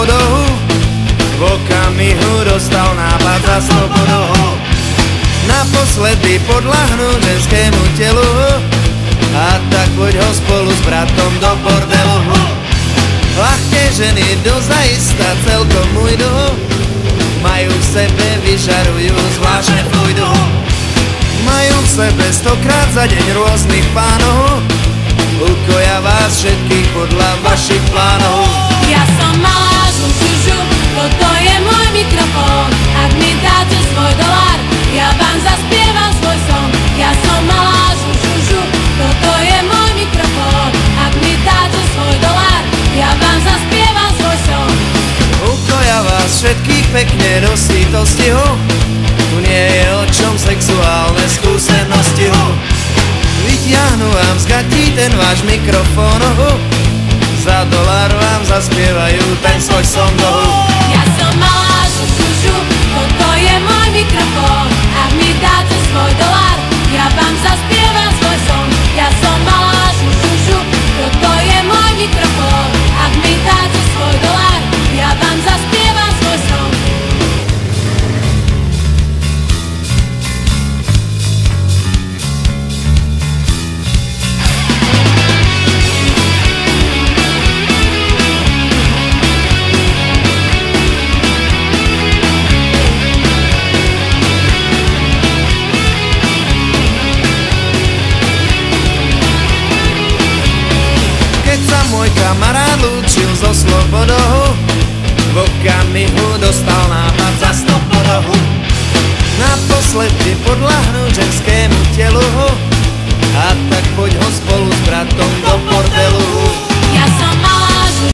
slobodou, v okamihu dostal nápad za slobodou. Naposledy podľahnúť ženskému telu, a tak poď ho spolu s bratom do bordelu. Ľahké ženy dozaista celkom ujdu, majú v sebe, vyžarujú zvláštne fluidu. Majú v sebe 100-krát za deň rôznych pánov, ukoja vás všetkých podľa vašich plánov. Ja som malá žužužu, toto je môj mikrofón. Ak mi dáte svoj dolár, ja vám zaspievam svoj som. Ja som malá žužužu, toto je môj mikrofón. Ak mi dáte svoj dolár, ja vám zaspievam svoj som. Ukoja vás všetkých pekne do sítosti, tu nie je o čom sexuálne skúsenosti. Vytiahnu vám z gatí ten váš mikrofón, za dolár vám zaspievajú ten svoj song. Ja som malá žužužu, toto je môj mikrofón. Ak mi dáte svoj dolár, ja vám zaspievam svoj song. Ja som malá žužužu, toto je môj mikrofón. Ak mi dáte svoj dolár, ja vám zaspievam svoj song. Môj kamarát lúčil so slobodou, v okamihu dostal nápad za slobodou. Naposledy